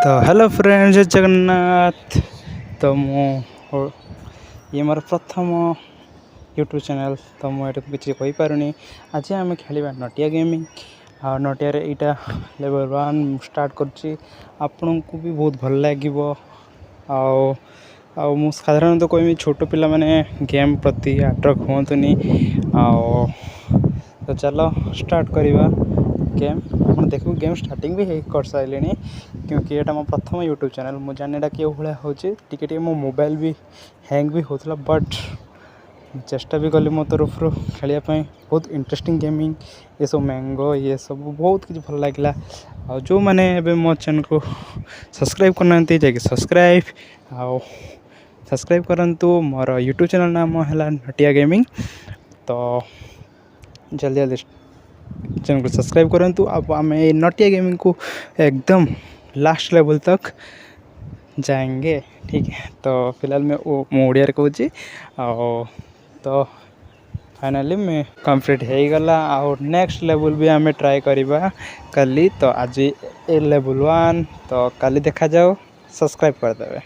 तो hello friends, जय जगन्नाथ। तो ये मोर प्रथम यूट्यूब चैनल। तो मुझे किसी कहीपरूनी। आज आम खेल नटिया गेमिंग नटिया यहाँ लेवल 1 स्टार्ट करण को भी बहुत भल लगे। साधारणतः कहमी छोट पिला माने गेम प्रति आट्रैक्ट होतुनि। तो चलो स्टार्ट करवा गेम। आप देखो गेम स्टार्टिंग भी कर सारे क्योंकि यहाँ मो प्रथम यूट्यूब चैनल मुझे जाना कि भाया हो मो मोबाइल भी हैंग भी होता बट चेष्टा भी कली मो तरफ खेलने बहुत इंटरेस्टिंग गेमिंग ये सब मैंगो ये सब बहुत किसी भल लगे। आ जो मैंने मो चैनल को सब्सक्राइब करना जाकि सब्सक्राइब करंतु। मोर यूट्यूब चैनल नाम है नटिया गेमिंग। तो जल्दी जल्दी चैनल को सब्सक्राइब करंतु। अब आम नटिया गेमिंग को एकदम लास्ट लेवल तक जाएंगे, ठीक है। तो फिलहाल मैं ओडिया कहूँ तो फाइनली मैं कंप्लीट हो गला। और नेक्स्ट लेवल भी आम ट्राए करवा कल। तो आज ए लेवल 1 तो कल देखा जाओ, सब्सक्राइब करदे।